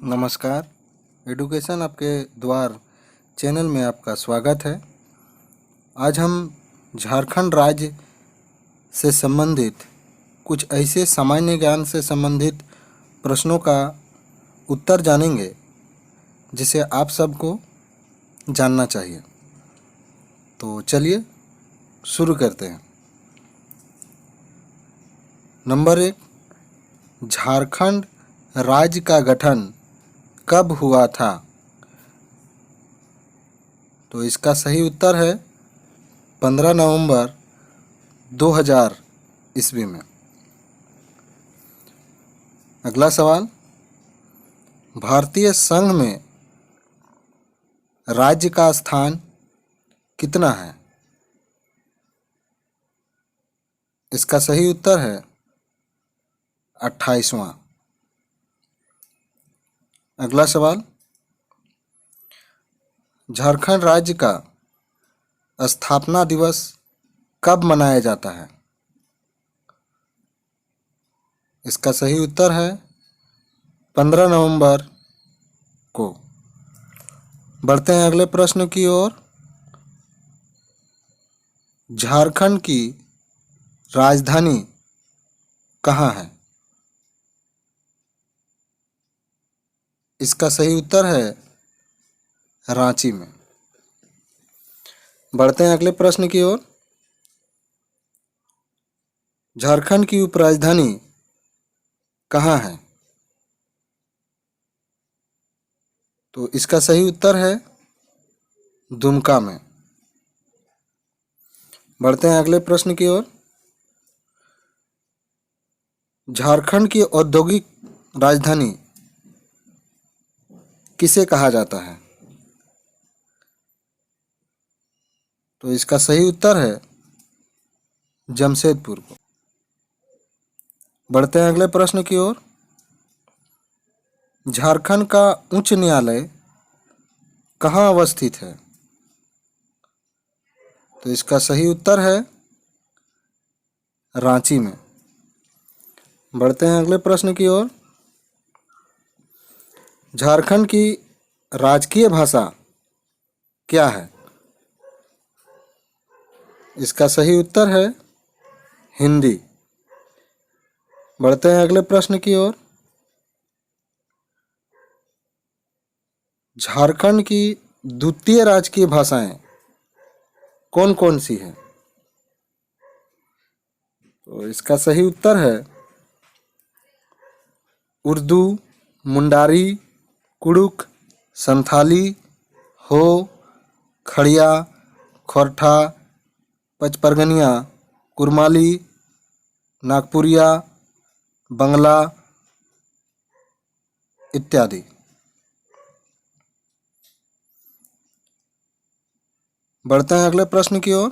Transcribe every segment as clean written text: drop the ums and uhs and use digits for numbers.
नमस्कार। एडुकेशन आपके द्वार चैनल में आपका स्वागत है। आज हम झारखंड राज्य से संबंधित कुछ ऐसे सामान्य ज्ञान से संबंधित प्रश्नों का उत्तर जानेंगे जिसे आप सबको जानना चाहिए। तो चलिए शुरू करते हैं। नंबर 1, झारखंड राज्य का गठन कब हुआ था? तो इसका सही उत्तर है 15 नवंबर 2000 ईस्वी में। अगला सवाल, भारतीय संघ में राज्य का स्थान कितना है? इसका सही उत्तर है 28वां। अगला सवाल, झारखंड राज्य का स्थापना दिवस कब मनाया जाता है? इसका सही उत्तर है 15 नवंबर को। बढ़ते हैं अगले प्रश्न की ओर। झारखंड की राजधानी कहाँ है? इसका सही उत्तर है रांची में। बढ़ते हैं अगले प्रश्न की ओर। झारखंड की उपराजधानी कहाँ है? तो इसका सही उत्तर है दुमका में। बढ़ते हैं अगले प्रश्न की ओर। झारखंड की औद्योगिक राजधानी किसे कहा जाता है? तो इसका सही उत्तर है जमशेदपुर को। बढ़ते हैं अगले प्रश्न की ओर। झारखंड का उच्च न्यायालय कहाँ अवस्थित है? तो इसका सही उत्तर है रांची में। बढ़ते हैं अगले प्रश्न की ओर। झारखंड की राजकीय भाषा क्या है? इसका सही उत्तर है हिंदी। बढ़ते हैं अगले प्रश्न की ओर। झारखंड की द्वितीय राजकीय भाषाएं कौन कौन सी हैं? तो इसका सही उत्तर है उर्दू, मुंडारी, कुड़ुक, संथाली, हो, खड़िया, खोरठा, पचपरगनिया, कुरमाली, नागपुरिया, बंगला इत्यादि। बढ़ते हैं अगले प्रश्न की ओर।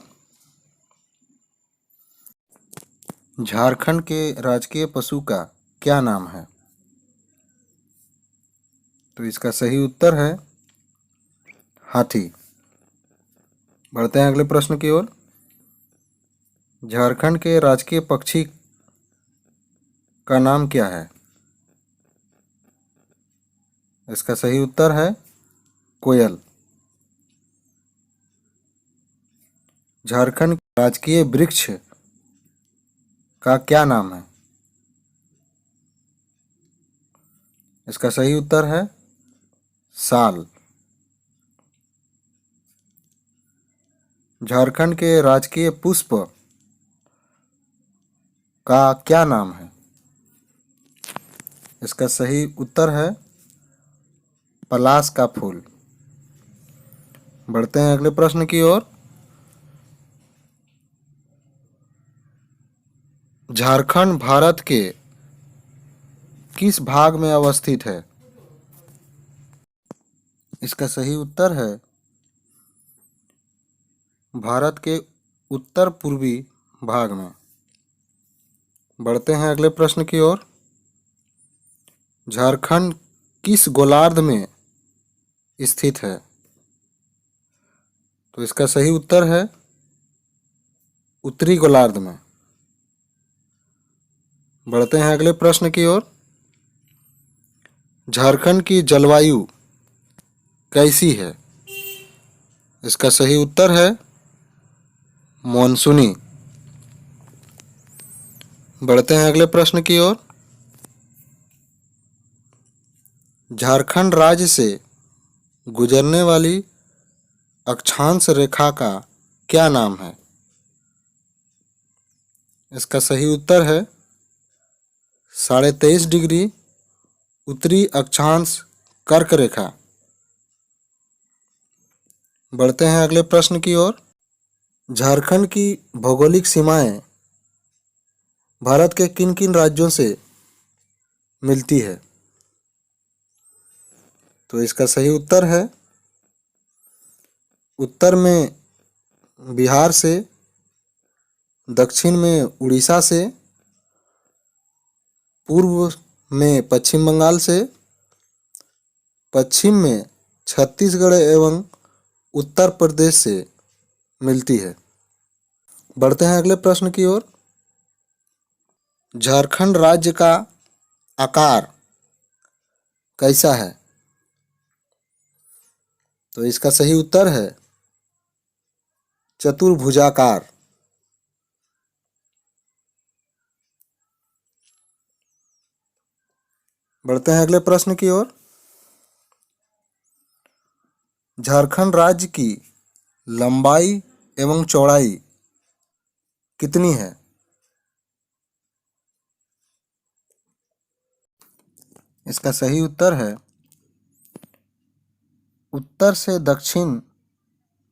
झारखंड के राजकीय पशु का क्या नाम है? तो इसका सही उत्तर है हाथी। बढ़ते हैं अगले प्रश्न की ओर। झारखंड के राजकीय पक्षी का नाम क्या है? इसका सही उत्तर है कोयल। झारखंड के राजकीय वृक्ष का क्या नाम है? इसका सही उत्तर है साल। झारखंड के राजकीय पुष्प का क्या नाम है? इसका सही उत्तर है पलाश का फूल। बढ़ते हैं अगले प्रश्न की ओर। झारखंड भारत के किस भाग में अवस्थित है? इसका सही उत्तर है भारत के उत्तर पूर्वी भाग में। बढ़ते हैं अगले प्रश्न की ओर। झारखंड किस गोलार्ध में स्थित है? तो इसका सही उत्तर है उत्तरी गोलार्ध में। बढ़ते हैं अगले प्रश्न की ओर। झारखंड की जलवायु कैसी है? इसका सही उत्तर है मॉनसूनी। बढ़ते हैं अगले प्रश्न की ओर। झारखंड राज्य से गुजरने वाली अक्षांश रेखा का क्या नाम है? इसका सही उत्तर है 23.5 डिग्री उत्तरी अक्षांश कर्क रेखा। बढ़ते हैं अगले प्रश्न की ओर। झारखंड की भौगोलिक सीमाएं भारत के किन किन राज्यों से मिलती है? तो इसका सही उत्तर है उत्तर में बिहार से, दक्षिण में उड़ीसा से, पूर्व में पश्चिम बंगाल से, पश्चिम में छत्तीसगढ़ एवं उत्तर प्रदेश से मिलती है। बढ़ते हैं अगले प्रश्न की ओर। झारखंड राज्य का आकार कैसा है? तो इसका सही उत्तर है चतुर्भुजाकार। बढ़ते हैं अगले प्रश्न की ओर। झारखंड राज्य की लंबाई एवं चौड़ाई कितनी है? इसका सही उत्तर है उत्तर से दक्षिण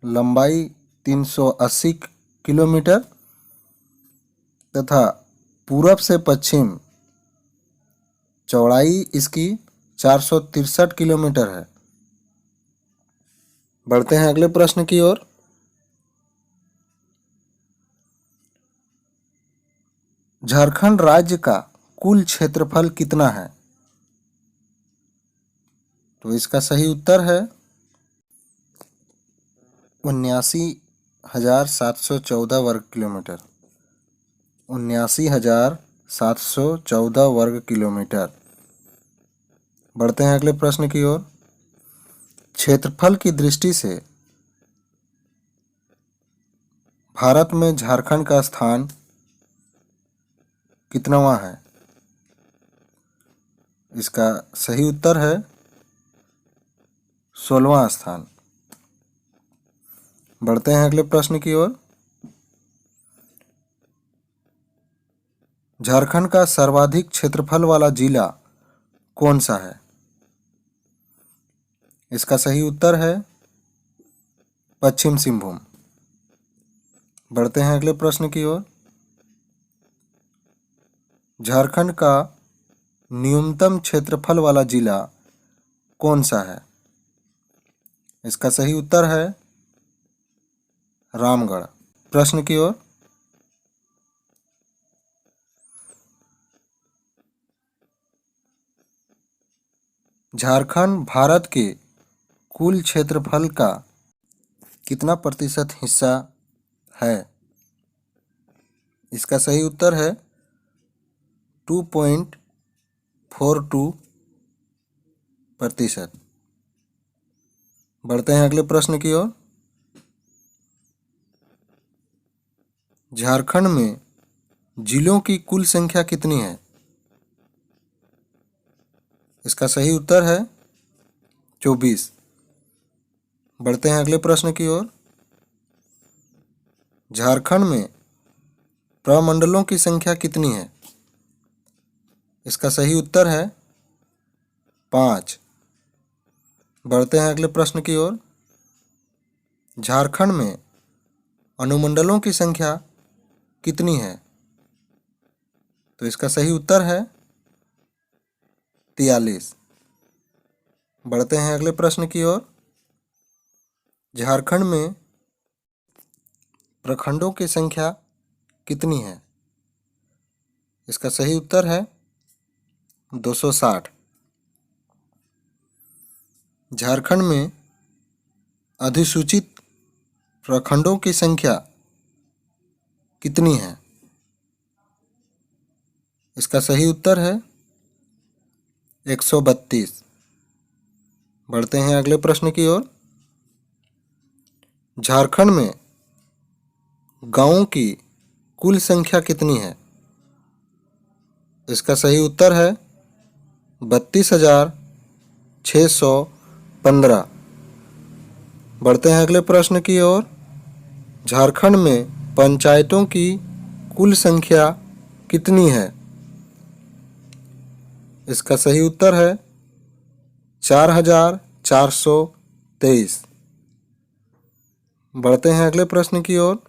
लंबाई 380 किलोमीटर तथा पूरब से पश्चिम चौड़ाई इसकी 463 किलोमीटर है। बढ़ते हैं अगले प्रश्न की ओर। झारखंड राज्य का कुल क्षेत्रफल कितना है? तो इसका सही उत्तर है 79,714 वर्ग किलोमीटर। 79,714 वर्ग किलोमीटर। बढ़ते हैं अगले प्रश्न की ओर। क्षेत्रफल की दृष्टि से भारत में झारखंड का स्थान कितनावां है? इसका सही उत्तर है 16वां स्थान। बढ़ते हैं अगले प्रश्न की ओर। झारखंड का सर्वाधिक क्षेत्रफल वाला जिला कौन सा है? इसका सही उत्तर है पश्चिम सिंहभूम। बढ़ते हैं अगले प्रश्न की ओर। झारखंड का न्यूनतम क्षेत्रफल वाला जिला कौन सा है? इसका सही उत्तर है रामगढ़। प्रश्न की ओर। झारखंड भारत के कुल क्षेत्रफल का कितना प्रतिशत हिस्सा है? इसका सही उत्तर है 2.42%। बढ़ते हैं अगले प्रश्न की ओर। झारखंड में जिलों की कुल संख्या कितनी है? इसका सही उत्तर है 24। बढ़ते हैं अगले प्रश्न की ओर। झारखंड में प्रमंडलों की संख्या कितनी है? इसका सही उत्तर है 5। बढ़ते हैं अगले प्रश्न की ओर। झारखंड में अनुमंडलों की संख्या कितनी है? तो इसका सही उत्तर है 43। बढ़ते हैं अगले प्रश्न की ओर। झारखंड में प्रखंडों की संख्या कितनी है? इसका सही उत्तर है 260। झारखंड में अधिसूचित प्रखंडों की संख्या कितनी है? इसका सही उत्तर है 132। बढ़ते हैं अगले प्रश्न की ओर। झारखंड में गांवों की कुल संख्या कितनी है? इसका सही उत्तर है 32,615। बढ़ते हैं अगले प्रश्न की ओर। झारखंड में पंचायतों की कुल संख्या कितनी है? इसका सही उत्तर है 4,423। बढ़ते हैं अगले प्रश्न की ओर।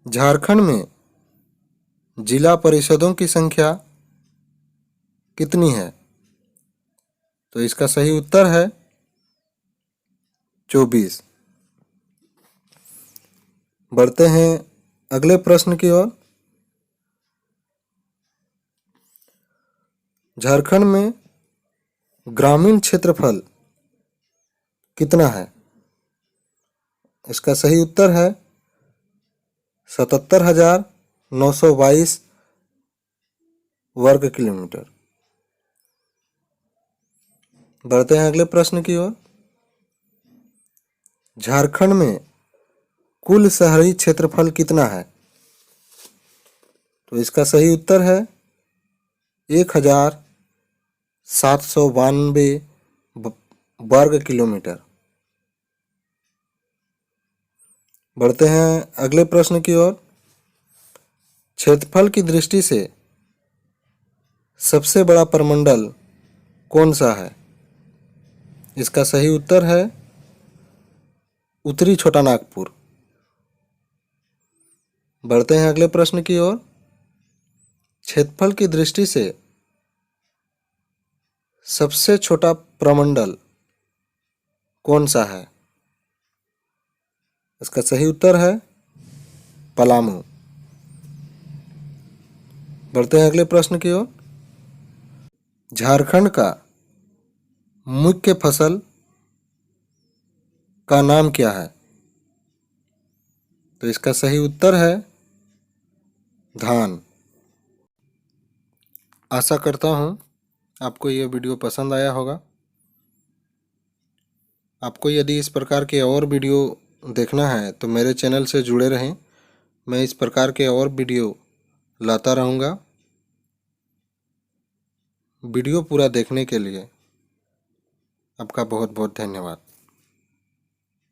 झारखंड में जिला परिषदों की संख्या कितनी है? तो इसका सही उत्तर है 24। बढ़ते हैं अगले प्रश्न की ओर। झारखंड में ग्रामीण क्षेत्रफल कितना है? इसका सही उत्तर है 77,922 वर्ग किलोमीटर। बढ़ते हैं अगले प्रश्न की ओर। झारखंड में कुल शहरी क्षेत्रफल कितना है? तो इसका सही उत्तर है 1,792 वर्ग किलोमीटर। बढ़ते हैं अगले प्रश्न की ओर। क्षेत्रफल की दृष्टि से सबसे बड़ा प्रमंडल कौन सा है? इसका सही उत्तर है उत्तरी छोटा नागपुर। बढ़ते हैं अगले प्रश्न की ओर। क्षेत्रफल की दृष्टि से सबसे छोटा प्रमंडल कौन सा है? इसका सही उत्तर है पलामू। बढ़ते हैं अगले प्रश्न की ओर। झारखंड का मुख्य फसल का नाम क्या है? तो इसका सही उत्तर है धान। आशा करता हूँ आपको यह वीडियो पसंद आया होगा। आपको यदि इस प्रकार के और वीडियो देखना है तो मेरे चैनल से जुड़े रहें। मैं इस प्रकार के और वीडियो लाता रहूँगा। वीडियो पूरा देखने के लिए आपका बहुत बहुत धन्यवाद।